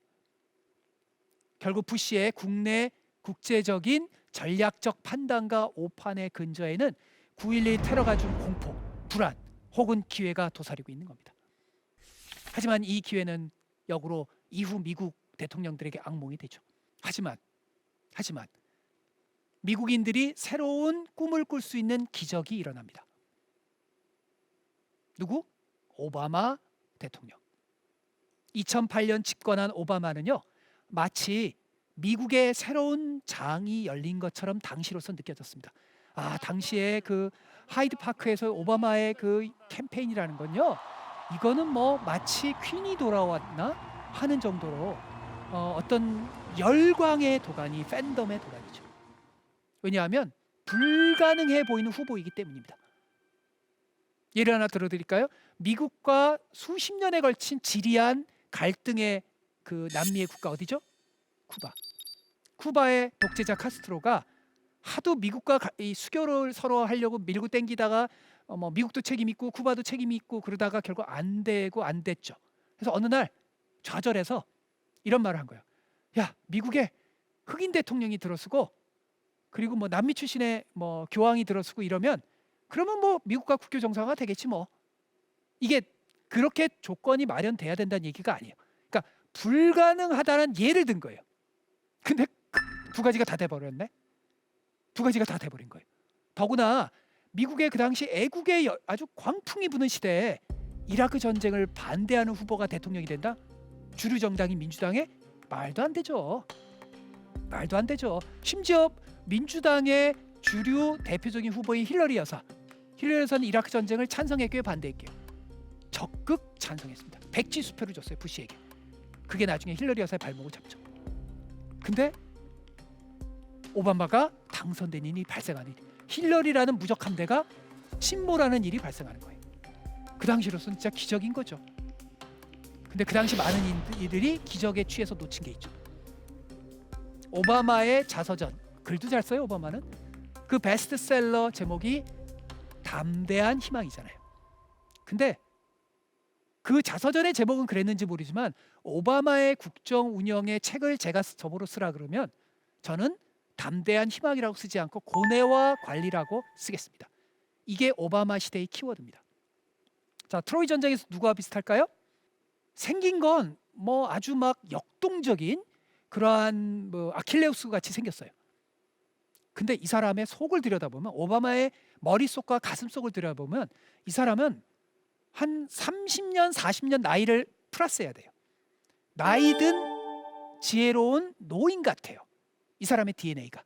결국 부시의 국내 국제적인 전략적 판단과 오판의 근저에는 9.11 테러가 준 공포, 불안 혹은 기회가 도사리고 있는 겁니다. 하지만 이 기회는 역으로 이후 미국 대통령들에게 악몽이 되죠. 하지만 미국인들이 새로운 꿈을 꿀 수 있는 기적이 일어납니다. 누구? 오바마 대통령. 2008년 집권한 오바마는요, 마치 미국의 새로운 장이 열린 것처럼 당시로서 느껴졌습니다. 당시에 하이드 파크에서 오바마의 캠페인이라는 건요, 이거는 마치 퀸이 돌아왔나 하는 정도로 어떤 열광의 도가니, 팬덤의 도가니죠. 왜냐하면 불가능해 보이는 후보이기 때문입니다. 예를 하나 들어드릴까요? 미국과 수십 년에 걸친 지리한 갈등의 그 남미의 국가 어디죠? 쿠바. 쿠바의 독재자 카스트로가 하도 미국과 이 수교를 서로 하려고 밀고 땡기다가 뭐 미국도 책임 있고 쿠바도 책임 있고 그러다가 결국 안 되고 안 됐죠. 그래서 어느 날 좌절해서 이런 말을 한 거예요. 야, 미국에 흑인 대통령이 들어서고 그리고 뭐 남미 출신의 뭐 교황이 들어서고 이러면 그러면 뭐 미국과 국교 정상화가 되겠지 뭐. 이게 그렇게 조건이 마련돼야 된다는 얘기가 아니에요. 그러니까 불가능하다는 예를 든 거예요. 근데 두 가지가 다 돼버렸네. 두 가지가 다 돼버린 거예요. 더구나 미국의 그 당시 애국의 아주 광풍이 부는 시대에 이라크 전쟁을 반대하는 후보가 대통령이 된다? 주류 정당인 민주당에 말도 안 되죠. 말도 안 되죠. 심지어 민주당의 주류 대표적인 후보인 힐러리 여사. 힐러리 여사는 이라크 전쟁을 찬성했고요, 반대했고요. 적극 찬성했습니다. 백지 수표를 줬어요, 부시에게. 그게 나중에 힐러리 여사의 발목을 잡죠. 근데 오바마가 당선된 일이 발생하는 일. 힐러리라는 무적 함대가 침몰하는 일이 발생하는 거예요. 그 당시로서는 진짜 기적인 거죠. 근데 그 당시 많은 이들이 기적에 취해서 놓친 게 있죠. 오바마의 자서전, 글도 잘 써요. 오바마는 그 베스트셀러 제목이 담대한 희망이잖아요. 근데 그 자서전의 제목은 그랬는지 모르지만 오바마의 국정 운영의 책을 제가 저보러 쓰라 그러면 저는 담대한 희망이라고 쓰지 않고 고뇌와 관리라고 쓰겠습니다. 이게 오바마 시대의 키워드입니다. 자, 트로이 전쟁에서 누구와 비슷할까요? 생긴 건 뭐 아주 막 역동적인 그러한 뭐 아킬레우스 같이 생겼어요. 근데 이 사람의 속을 들여다보면 오바마의 머릿속과 가슴속을 들여다보면 이 사람은 한 30년, 40년 나이를 플러스해야 돼요. 나이든 지혜로운 노인 같아요. 이 사람의 DNA가.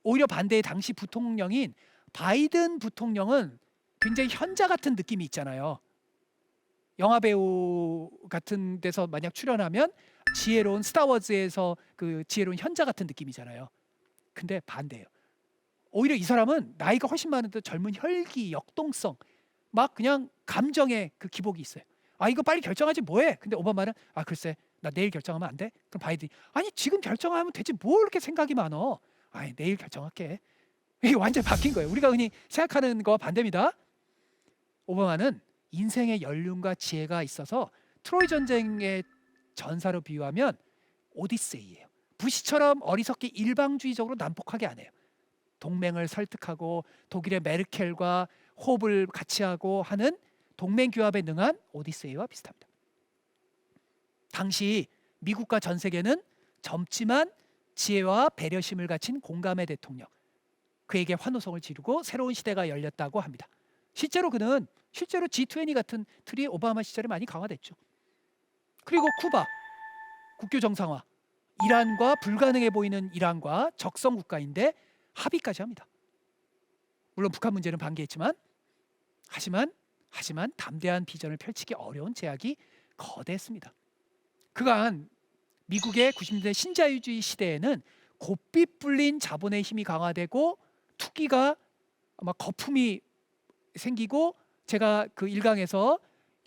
오히려 반대의 당시 부통령인 바이든 부통령은 굉장히 현자 같은 느낌이 있잖아요. 영화배우 같은 데서 만약 출연하면 지혜로운 스타워즈에서 그 지혜로운 현자 같은 느낌이잖아요. 근데 반대예요. 오히려 이 사람은 나이가 훨씬 많은데 젊은 혈기, 역동성, 막 그냥 감정의 그 기복이 있어요. 아, 이거 빨리 결정하지 뭐해? 근데 오바마는 아, 글쎄 나 내일 결정하면 안 돼? 그럼 바이든이 아니 지금 결정하면 되지 뭘 이렇게 생각이 많어? 아니 내일 결정할게. 이게 완전히 바뀐 거예요. 우리가 흔히 생각하는 거와 반대입니다. 오바마는 인생의 연륜과 지혜가 있어서 트로이 전쟁의 전사로 비유하면 오디세이예요. 부시처럼 어리석게 일방주의적으로 난폭하게 안 해요. 동맹을 설득하고 독일의 메르켈과 호흡을 같이 하고 하는 동맹 규합에 능한 오디세이와 비슷합니다. 당시 미국과 전 세계는 젊지만 지혜와 배려심을 갖춘 공감의 대통령, 그에게 환호성을 지르고 새로운 시대가 열렸다고 합니다. 실제로 그는 실제로 G20 같은 틀이 오바마 시절에 많이 강화됐죠. 그리고 쿠바, 국교 정상화, 이란과 불가능해 보이는 이란과 적성 국가인데 합의까지 합니다. 물론 북한 문제는 반기했지만 하지만 담대한 비전을 펼치기 어려운 제약이 거대했습니다. 그간 미국의 90년대 신자유주의 시대에는 고삐 뿔린 자본의 힘이 강화되고 투기가 아마 거품이 생기고 제가 그 1강에서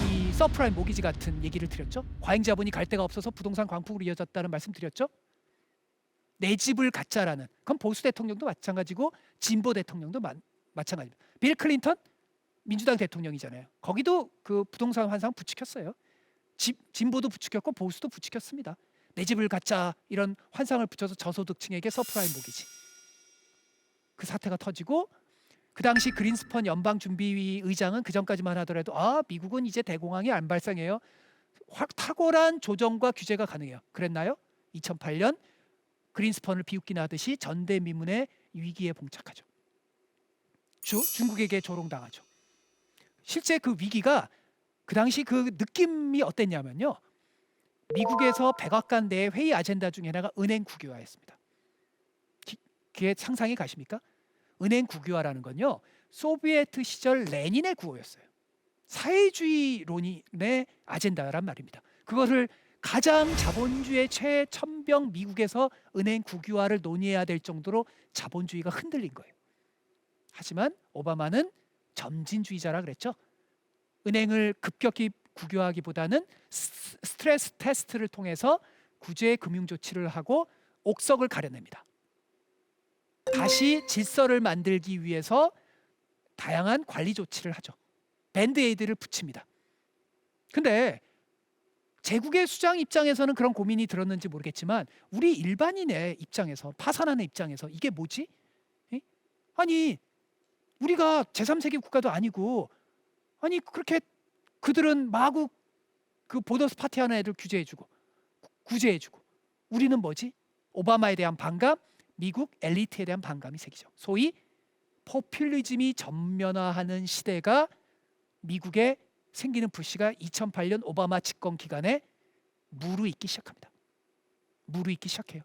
이 서프라임 모기지 같은 얘기를 드렸죠. 과잉 자본이 갈 데가 없어서 부동산 광풍으로 이어졌다는 말씀 드렸죠. 내 집을 갖자라는 그건 보수 대통령도 마찬가지고 진보 대통령도 마찬가지입니다. 빌 클린턴 민주당 대통령이잖아요. 거기도 그 부동산 환상 부추겼어요. 진보도 부추겼고 보수도 부추겼습니다. 내 집을 갖자 이런 환상을 붙여서 저소득층에게 서프라임 모기지. 그 사태가 터지고 그 당시 그린스펀 연방준비위 의장은 그 전까지만 하더라도 미국은 이제 대공황이 안 발생해요. 탁월한 조정과 규제가 가능해요. 그랬나요? 2008년 그린스펀을 비웃기나 하듯이 전대미문의 위기에 봉착하죠. 중국에게 조롱당하죠. 실제 그 위기가 그 당시 그 느낌이 어땠냐면요. 미국에서 백악관 내 회의 아젠다 중에 하나가 은행 국유화였습니다. 그게 상상이 가십니까? 은행 국유화라는 건요. 소비에트 시절 레닌의 구호였어요. 사회주의론의 아젠다란 말입니다. 그것을 가장 자본주의 최첨병 미국에서 은행 국유화를 논의해야 될 정도로 자본주의가 흔들린 거예요. 하지만 오바마는 점진주의자라 그랬죠. 은행을 급격히 국유화하기보다는 스트레스 테스트를 통해서 구제 금융 조치를 하고 옥석을 가려냅니다. 다시 질서를 만들기 위해서 다양한 관리 조치를 하죠. 밴드에이드를 붙입니다. 근데 제국의 수장 입장에서는 그런 고민이 들었는지 모르겠지만 우리 일반인의 입장에서, 파산하는 입장에서 이게 뭐지? 에? 아니 우리가 제3세계 국가도 아니고, 아니 그렇게 그들은 마구 그 보너스 파티하는 애들 규제해주고 구제해주고, 우리는 뭐지? 오바마에 대한 반감, 미국 엘리트에 대한 반감이 생기죠. 소위 포퓰리즘이 전면화하는 시대가 미국에 생기는 부시가 2008년 오바마 집권 기간에 무르익기 시작합니다. 무르익기 시작해요.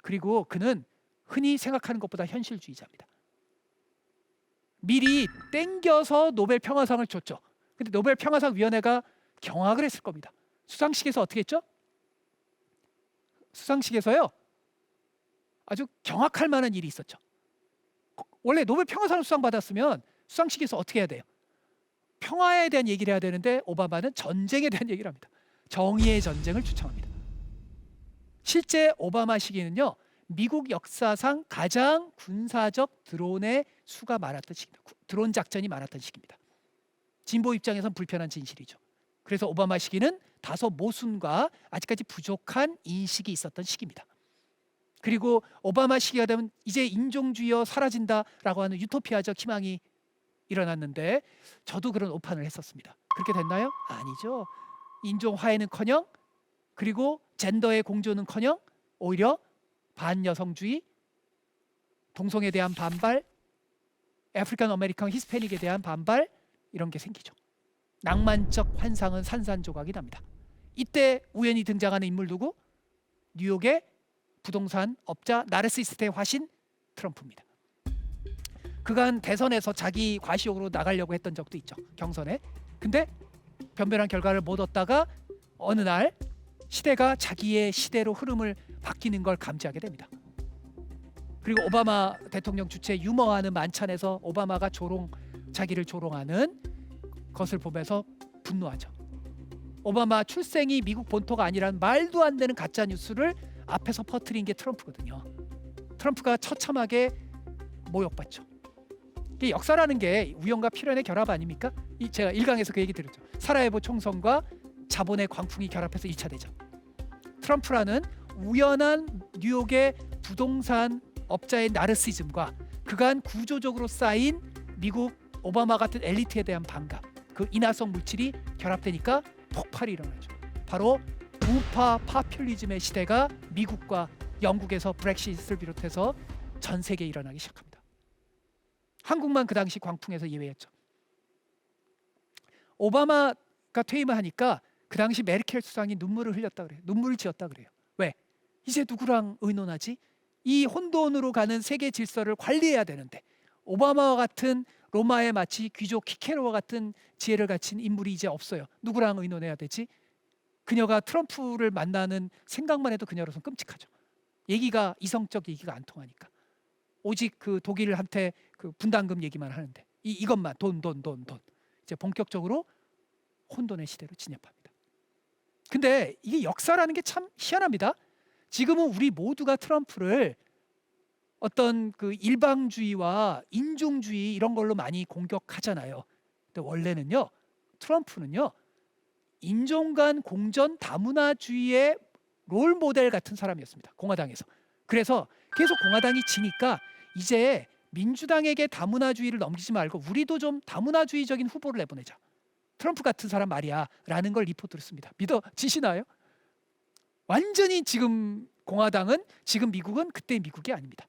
그리고 그는 흔히 생각하는 것보다 현실주의자입니다. 미리 땡겨서 노벨 평화상을 줬죠. 근데 노벨 평화상 위원회가 경악을 했을 겁니다. 수상식에서 어떻게 했죠? 수상식에서요, 아주 경악할 만한 일이 있었죠. 원래 노벨 평화상을 수상받았으면 수상식에서 어떻게 해야 돼요? 평화에 대한 얘기를 해야 되는데 오바마는 전쟁에 대한 얘기를 합니다. 정의의 전쟁을 주창합니다. 실제 오바마 시기는요, 미국 역사상 가장 군사적 드론의 수가 많았던 시기입니다. 드론 작전이 많았던 시기입니다. 진보 입장에선 불편한 진실이죠. 그래서 오바마 시기는 다소 모순과 아직까지 부족한 인식이 있었던 시기입니다. 그리고 오바마 시기가 되면 이제 인종주의가 사라진다라고 하는 유토피아적 희망이 일어났는데 저도 그런 오판을 했었습니다. 그렇게 됐나요? 아니죠. 인종 화해는커녕, 그리고 젠더의 공존은커녕 오히려 반여성주의, 동성에 대한 반발, 아프리칸 아메리칸 히스패닉에 대한 반발, 이런 게 생기죠. 낭만적 환상은 산산조각이 납니다. 이때 우연히 등장하는 인물 누구? 뉴욕의 부동산 업자 나르시스트의 화신 트럼프입니다. 그간 대선에서 자기 과시욕으로 나가려고 했던 적도 있죠. 경선에. 근데 변변한 결과를 못 얻다가 어느 날 시대가 자기의 시대로 흐름을 바뀌는 걸 감지하게 됩니다. 그리고 오바마 대통령 주최 유머하는 만찬에서 오바마가 자기를 조롱하는 것을 보면서 분노하죠. 오바마 출생이 미국 본토가 아니라는 말도 안 되는 가짜 뉴스를 앞에서 퍼뜨린 게 트럼프거든요. 트럼프가 처참하게 모욕받죠. 이 역사라는 게 우연과 필연의 결합 아닙니까? 제가 1강에서 그 얘기 드렸죠. 사라예보 총선과 자본의 광풍이 결합해서 2차 대전. 트럼프라는 우연한 뉴욕의 부동산 업자의 나르시즘과 그간 구조적으로 쌓인 미국 오바마 같은 엘리트에 대한 반감, 그 인화성 물질이 결합되니까 폭발이 일어나죠. 바로 우파 파퓰리즘의 시대가 미국과 영국에서 브렉시트를 비롯해서 전 세계에 일어나기 시작합니다. 한국만 그 당시 광풍에서 예외였죠. 오바마가 퇴임을 하니까 그 당시 메르켈 수상이 눈물을 흘렸다 그래요. 눈물을 지었다 그래요. 왜? 이제 누구랑 의논하지? 이 혼돈으로 가는 세계 질서를 관리해야 되는데 오바마와 같은 로마의 마치 귀족 키케로와 같은 지혜를 갖춘 인물이 이제 없어요. 누구랑 의논해야 되지? 그녀가 트럼프를 만나는 생각만 해도 그녀로서는 끔찍하죠. 얘기가 이성적 얘기가 안 통하니까. 오직 그 독일한테 그 분담금 얘기만 하는데 이것만 돈. 이제 본격적으로 혼돈의 시대로 진입합니다. 근데 이게 역사라는 게 참 희한합니다. 지금은 우리 모두가 트럼프를 어떤 그 일방주의와 인종주의 이런 걸로 많이 공격하잖아요. 근데 원래는요, 트럼프는요, 인종 간 공전 다문화주의의 롤 모델 같은 사람이었습니다. 공화당에서. 그래서 계속 공화당이 지니까 이제 민주당에게 다문화주의를 넘기지 말고 우리도 좀 다문화주의적인 후보를 내보내자. 트럼프 같은 사람 말이야 라는 걸 리포트를 씁니다. 믿어지시나요? 완전히 지금 공화당은, 지금 미국은 그때의 미국이 아닙니다.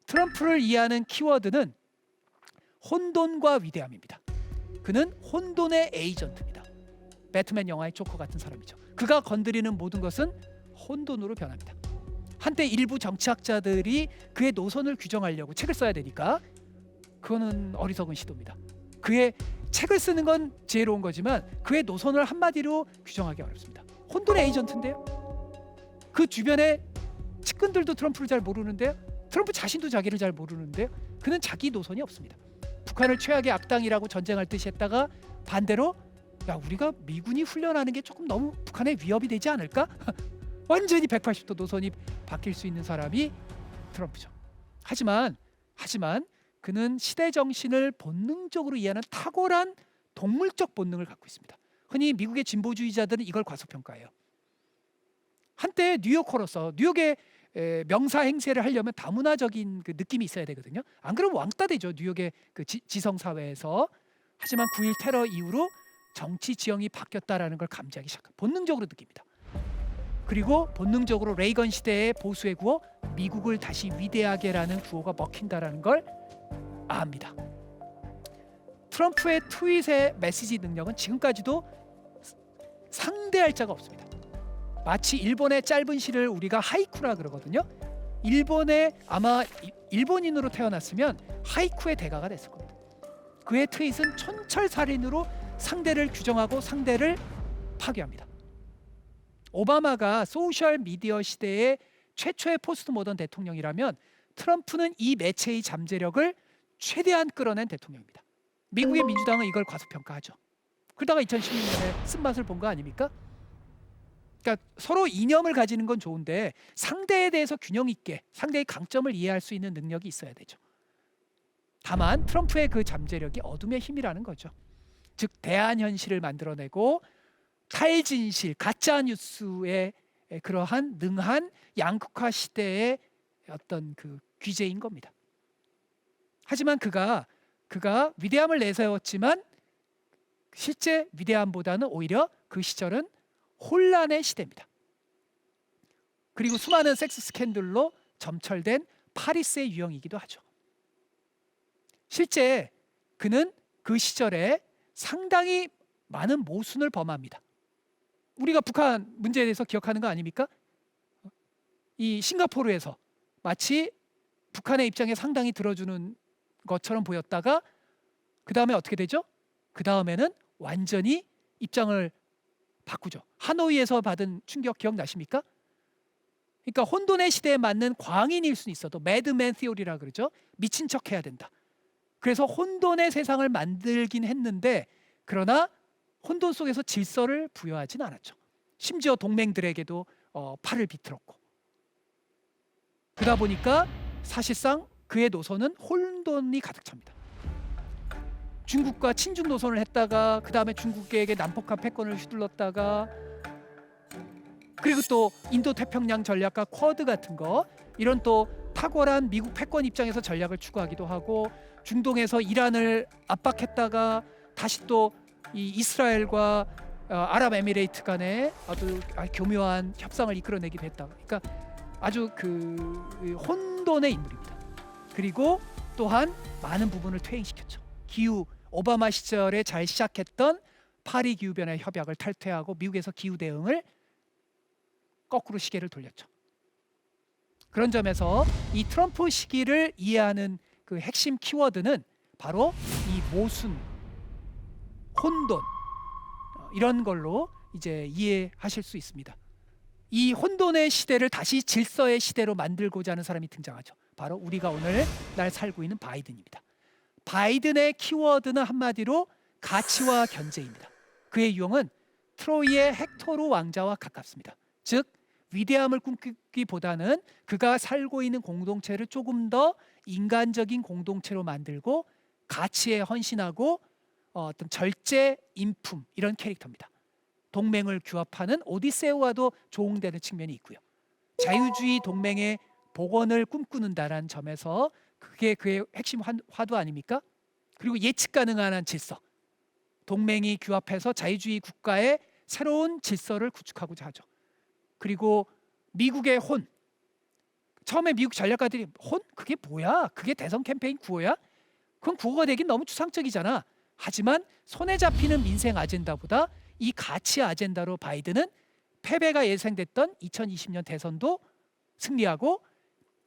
트럼프를 이해하는 키워드는 혼돈과 위대함입니다. 그는 혼돈의 에이전트입니다. 배트맨 영화의 조커 같은 사람이죠. 그가 건드리는 모든 것은 혼돈으로 변합니다. 한때 일부 정치학자들이 그의 노선을 규정하려고 책을 써야 되니까 그거는 어리석은 시도입니다. 그의 책을 쓰는 건 지혜로운 거지만 그의 노선을 한마디로 규정하기 어렵습니다. 혼돈의 에이전트인데요. 그 주변에 측근들도 트럼프를 잘 모르는데요. 트럼프 자신도 자기를 잘 모르는데요. 그는 자기 노선이 없습니다. 북한을 최악의 악당이라고 전쟁할 듯이 했다가 반대로 야 우리가 미군이 훈련하는 게 조금 너무 북한에 위협이 되지 않을까? 완전히 180도 노선이 바뀔 수 있는 사람이 트럼프죠. 하지만 그는 시대 정신을 본능적으로 이해하는 탁월한 동물적 본능을 갖고 있습니다. 흔히 미국의 진보주의자들은 이걸 과소평가해요. 한때 뉴요커로서 뉴욕의 명사 행세를 하려면 다문화적인 그 느낌이 있어야 되거든요. 안 그러면 왕따 되죠. 뉴욕의 그 지성 사회에서. 하지만 9.1 테러 이후로 정치 지형이 바뀌었다라는 걸 감지하기 시작합니다. 본능적으로 느낍니다. 그리고 본능적으로 레이건 시대의 보수의 구호 미국을 다시 위대하게라는 구호가 먹힌다라는 걸 압니다. 트럼프의 트윗의 메시지 능력은 지금까지도 상대할 자가 없습니다. 마치 일본의 짧은 시를 우리가 하이쿠라 그러거든요. 아마 일본인으로 태어났으면 하이쿠의 대가가 됐을 겁니다. 그의 트윗은 촌철살인으로 상대를 규정하고 상대를 파괴합니다. 오바마가 소셜 미디어 시대의 최초의 포스트 모던 대통령이라면 트럼프는 이 매체의 잠재력을 최대한 끌어낸 대통령입니다. 미국의 민주당은 이걸 과소평가하죠. 그러다가 2016년에 쓴맛을 본 거 아닙니까? 그러니까 서로 이념을 가지는 건 좋은데 상대에 대해서 균형 있게 상대의 강점을 이해할 수 있는 능력이 있어야 되죠. 다만 트럼프의 그 잠재력이 어둠의 힘이라는 거죠. 즉 대안 현실을 만들어내고 탈진실, 가짜 뉴스의 그러한 능한 양극화 시대의 어떤 그 귀재인 겁니다. 하지만 그가 위대함을 내세웠지만 실제 위대함보다는 오히려 그 시절은 혼란의 시대입니다. 그리고 수많은 섹스 스캔들로 점철된 파리스의 유형이기도 하죠. 실제 그는 그 시절에 상당히 많은 모순을 범합니다. 우리가 북한 문제에 대해서 기억하는 거 아닙니까? 이 싱가포르에서 마치 북한의 입장에 상당히 들어주는 것처럼 보였다가 그 다음에 어떻게 되죠? 그 다음에는 완전히 입장을 바꾸죠. 하노이에서 받은 충격 기억나십니까? 그러니까 혼돈의 시대에 맞는 광인일 수는 있어도 매드맨 티오리라 그러죠. 미친 척 해야 된다. 그래서 혼돈의 세상을 만들긴 했는데 그러나 혼돈 속에서 질서를 부여하진 않았죠. 심지어 동맹들에게도 팔을 비틀었고 그러다 보니까 사실상 그의 노선은 혼돈이 가득 찹니다. 중국과 친중 노선을 했다가 그 다음에 중국에게 난폭한 패권을 휘둘렀다가 그리고 또 인도 태평양 전략과 쿼드 같은 거 이런 또 탁월한 미국 패권 입장에서 전략을 추구하기도 하고 중동에서 이란을 압박했다가 다시 또 이 이스라엘과 아랍에미레이트 간의 아주 교묘한 협상을 이끌어내기도 했다. 그러니까 아주 그 혼돈의 인물입니다. 그리고 또한 많은 부분을 퇴행시켰죠. 기후 오바마 시절에 잘 시작했던 파리 기후변화 협약을 탈퇴하고 미국에서 기후 대응을 거꾸로 시계를 돌렸죠. 그런 점에서 이 트럼프 시기를 이해하는 그 핵심 키워드는 바로 이 모순, 혼돈 이런 걸로 이제 이해하실 수 있습니다. 이 혼돈의 시대를 다시 질서의 시대로 만들고자 하는 사람이 등장하죠. 바로 우리가 오늘날 살고 있는 바이든입니다. 바이든의 키워드는 한마디로 가치와 견제입니다. 그의 유형은 트로이의 헥토르 왕자와 가깝습니다. 즉 위대함을 꿈꾸기보다는 그가 살고 있는 공동체를 조금 더 인간적인 공동체로 만들고 가치에 헌신하고 어떤 절제, 인품 이런 캐릭터입니다. 동맹을 규합하는 오디세우와도 조응되는 측면이 있고요. 자유주의 동맹의 복원을 꿈꾸는다라는 점에서 그게 그의 핵심 화두 아닙니까? 그리고 예측 가능한 질서. 동맹이 규합해서 자유주의 국가의 새로운 질서를 구축하고자 하죠. 그리고 미국의 혼. 처음에 미국 전략가들이 혼? 그게 뭐야? 그게 대선 캠페인 구호야? 그건 구호가 되긴 너무 추상적이잖아. 하지만 손에 잡히는 민생 아젠다보다 이 가치 아젠다로 바이든은 패배가 예상됐던 2020년 대선도 승리하고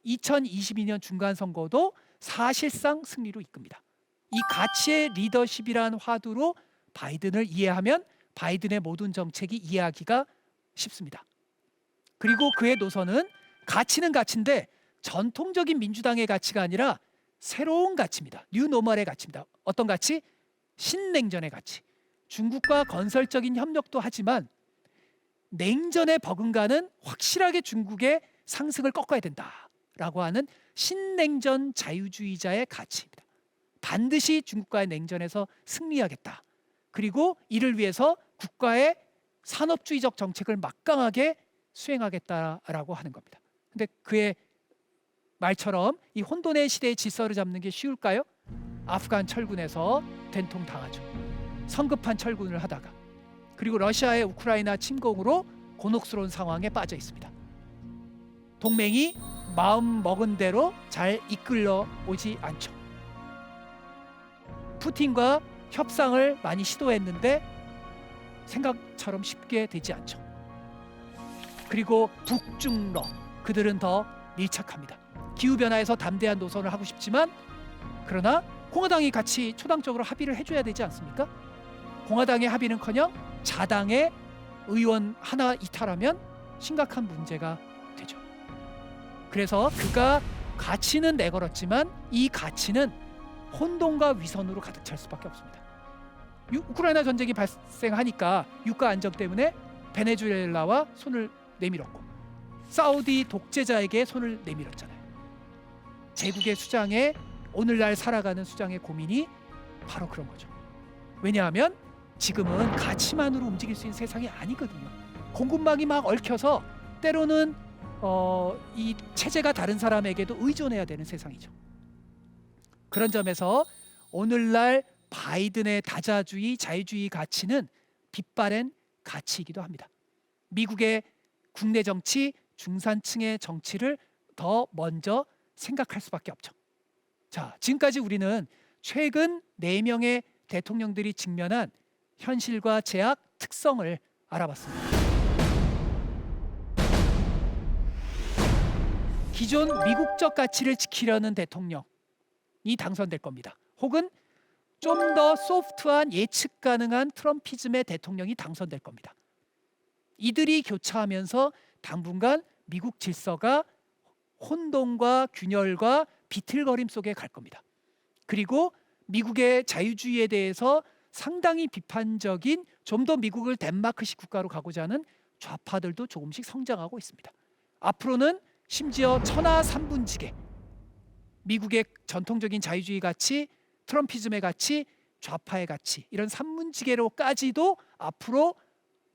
2022년 중간선거도 사실상 승리로 이끕니다. 이 가치의 리더십이라는 화두로 바이든을 이해하면 바이든의 모든 정책이 이해하기가 쉽습니다. 그리고 그의 노선은 가치는 가치인데 전통적인 민주당의 가치가 아니라 새로운 가치입니다. 뉴노멀의 가치입니다. 어떤 가치? 신냉전의 가치. 중국과 건설적인 협력도 하지만 냉전의 버금가는 확실하게 중국의 상승을 꺾어야 된다라고 하는 신냉전 자유주의자의 가치입니다. 반드시 중국과의 냉전에서 승리하겠다. 그리고 이를 위해서 국가의 산업주의적 정책을 막강하게 수행하겠다라고 하는 겁니다. 근데 그의 말처럼 이 혼돈의 시대의 질서를 잡는 게 쉬울까요? 아프간 철군에서 된통 당하죠. 성급한 철군을 하다가, 그리고 러시아의 우크라이나 침공으로 곤혹스러운 상황에 빠져 있습니다. 동맹이 마음 먹은 대로 잘 이끌려 오지 않죠. 푸틴과 협상을 많이 시도했는데 생각처럼 쉽게 되지 않죠. 그리고 북중러, 그들은 더 밀착합니다. 기후변화에서 담대한 노선을 하고 싶지만, 그러나 공화당이 같이 초당적으로 합의를 해줘야 되지 않습니까? 공화당의 합의는커녕 자당의 의원 하나 이탈하면 심각한 문제가 되죠. 그래서 그가 가치는 내걸었지만 이 가치는 혼돈과 위선으로 가득 찰 수밖에 없습니다. 우크라이나 전쟁이 발생하니까 유가 안정 때문에 베네수엘라와 손을 내밀었고, 사우디 독재자에게 손을 내밀었잖아요. 제국의 수장의, 오늘날 살아가는 수장의 고민이 바로 그런 거죠. 왜냐하면 지금은 가치만으로 움직일 수 있는 세상이 아니거든요. 공급망이 막 얽혀서 때로는 이 체제가 다른 사람에게도 의존해야 되는 세상이죠. 그런 점에서 오늘날 바이든의 다자주의, 자유주의 가치는 빛바랜 가치이기도 합니다. 미국의 국내 정치, 중산층의 정치를 더 먼저 생각할 수밖에 없죠. 자, 지금까지 우리는 최근 4명의 대통령들이 직면한 현실과 제약, 특성을 알아봤습니다. 기존 미국적 가치를 지키려는 대통령이 당선될 겁니다. 혹은 좀 더 소프트한 예측 가능한 트럼피즘의 대통령이 당선될 겁니다. 이들이 교차하면서 당분간 미국 질서가 혼돈과 균열과 비틀거림 속에 갈 겁니다. 그리고 미국의 자유주의에 대해서 상당히 비판적인, 좀 더 미국을 덴마크식 국가로 가고자 하는 좌파들도 조금씩 성장하고 있습니다. 앞으로는 심지어 천하 삼분지계, 미국의 전통적인 자유주의 가치, 트럼피즘의 가치, 좌파의 가치, 이런 삼분지계로까지도 앞으로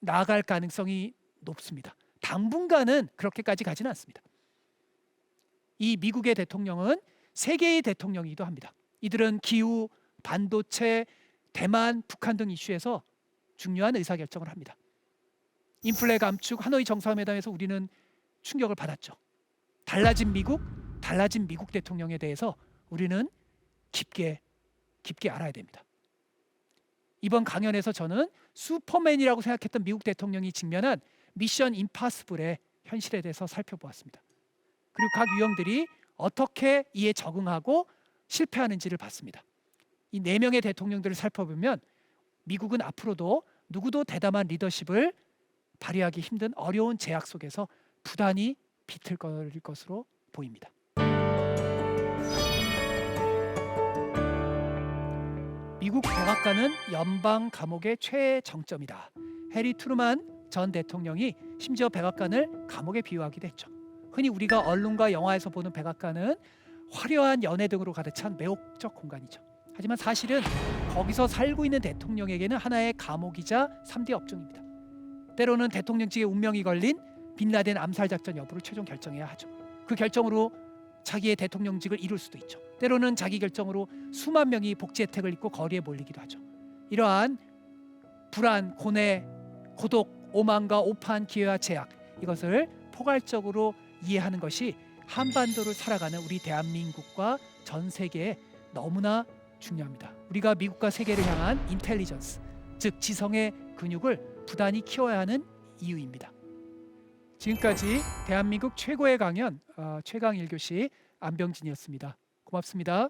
나아갈 가능성이 높습니다. 당분간은 그렇게까지 가지는 않습니다. 이 미국의 대통령은 세계의 대통령이기도 합니다. 이들은 기후, 반도체, 대만, 북한 등 이슈에서 중요한 의사결정을 합니다. 인플레 감축, 하노이 정상회담에서 우리는 충격을 받았죠. 달라진 미국 대통령에 대해서 우리는 깊게 알아야 됩니다. 이번 강연에서 저는 슈퍼맨이라고 생각했던 미국 대통령이 직면한 미션 임파서블의 현실에 대해서 살펴보았습니다. 그리고 각 유형들이 어떻게 이에 적응하고 실패하는지를 봤습니다. 이 4명의 대통령들을 살펴보면 미국은 앞으로도 누구도 대담한 리더십을 발휘하기 힘든 어려운 제약 속에서 부단히 비틀거릴 것으로 보입니다. 미국 백악관은 연방 감옥의 최정점이다. 해리 트루만 전 대통령이 심지어 백악관을 감옥에 비유하기도 했죠. 흔히 우리가 언론과 영화에서 보는 백악관은 화려한 연회 등으로 가득 찬 매혹적 공간이죠. 하지만 사실은 거기서 살고 있는 대통령에게는 하나의 감옥이자 3대 업종입니다. 때로는 대통령직에 운명이 걸린 빈라덴 암살 작전 여부를 최종 결정해야 하죠. 그 결정으로 자기의 대통령직을 잃을 수도 있죠. 때로는 자기 결정으로 수만 명이 복지 혜택을 잊고 거리에 몰리기도 하죠. 이러한 불안, 고뇌, 고독, 오만과 오판, 기회와 제약, 이것을 포괄적으로 이해하는 것이 한반도를 살아가는 우리 대한민국과 전 세계에 너무나 중요합니다. 우리가 미국과 세계를 향한 인텔리전스, 즉 지성의 근육을 부단히 키워야 하는 이유입니다. 지금까지 대한민국 최고의 강연 최강 1교시 안병진이었습니다. 고맙습니다.